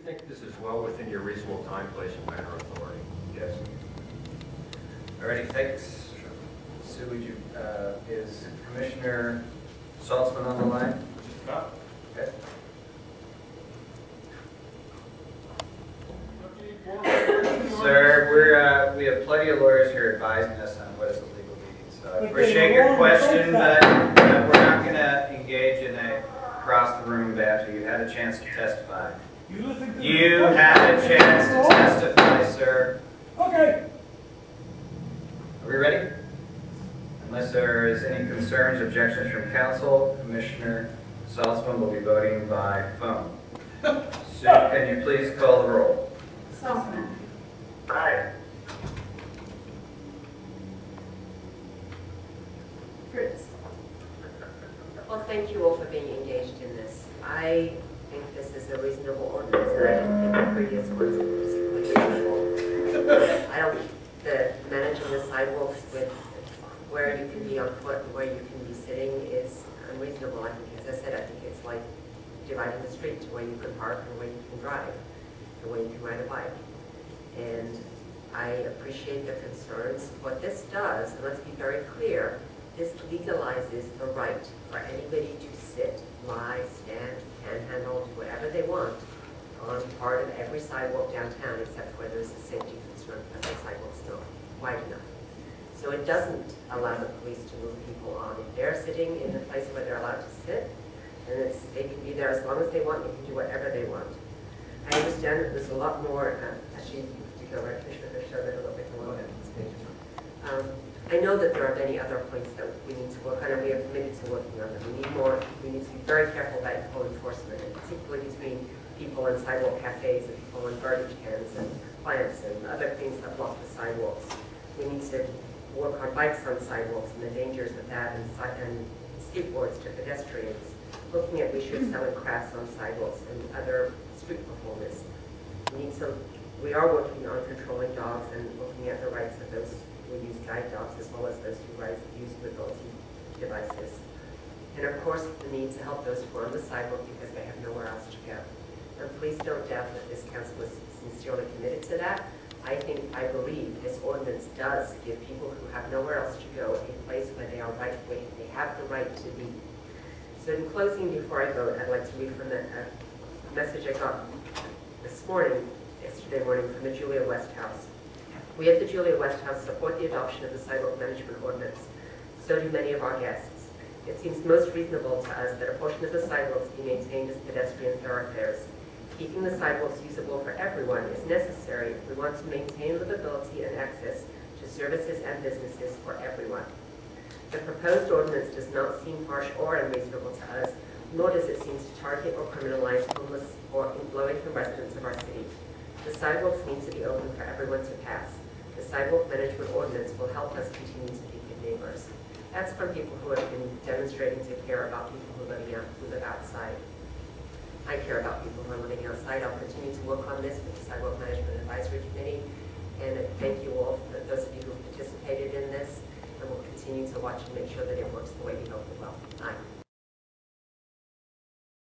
think this is well within your reasonable time, place, and manner of authority? Yes. Alrighty, thanks. Sue, would you, is Commissioner Saltzman on the line? Just about. Okay. Sir, we have plenty of lawyers here advising us on what is a legal meeting, so I appreciate your question, but we're not going to engage in a cross-the-room battle. You had a chance to testify. You had a chance to testify, sir. Okay. Are we ready? Unless there is any concerns, objections from council, Commissioner Saltzman will be voting by phone. Sue, can you please call the roll? Saltzman. Aye. Fritz. Well, thank you all for being engaged in this. I think this is a reasonable ordinance, and I don't think the previous ones were reasonable. I don't think that managing the sidewalks with where you can be on foot and where you can be sitting is unreasonable. I think, as I said, I think it's like dividing the street to where you can park and where you can drive, and where you can ride a bike. And I appreciate the concerns. What this does, and let's be very clear, this legalizes the right for anybody to sit, lie, stand, panhandle, do whatever they want on part of every sidewalk downtown, except where there's a safety concern because the sidewalk's not wide enough. So it doesn't allow the police to move people on. If they're sitting in the place where they're allowed to sit, and they can be there as long as they want, they can do whatever they want. I understand that there's a lot more, actually, you go right, Commissioner, show that a little bit more. I know that there are many other points that we need to work on, and we are committed to working on them. We need more. We need to be very careful about enforcement, and particularly between people in sidewalk cafes and people in garbage cans and plants and other things that block the sidewalks. We need to work on bikes on sidewalks and the dangers of that, and skateboards to pedestrians. Looking at we should selling crafts on sidewalks and other street performers. We are working on controlling dogs and looking at the rights of those who use guide dogs as well as those who use mobility devices. And of course the need to help those who are on the sidewalk because they have nowhere else to go. And please don't doubt that this council is sincerely committed to that. I believe this ordinance does give people who have nowhere else to go a place where they are right, where they have the right to be. So in closing, before I vote, I'd like to read from the message I got yesterday morning from the Julia West House. We at the Julia West House support the adoption of the Sidewalk Management Ordinance. So do many of our guests. It seems most reasonable to us that a portion of the sidewalks be maintained as pedestrian thoroughfares. Keeping the sidewalks usable for everyone is necessary if we want to maintain livability and access to services and businesses for everyone. The proposed ordinance does not seem harsh or unreasonable to us, nor does it seem to target or criminalize homeless or low-income residents of our city. The sidewalks need to be open for everyone to pass. The Sidewalk Management Ordinance will help us continue to be good neighbors. That's from people who have been demonstrating to care about people who live outside. I care about people who are living outside. I'll continue to work on this with the Sidewalk Management Advisory Committee. And thank you all for those of you who participated in this. And we'll continue to watch and make sure that it works the way we hope it will. Aye.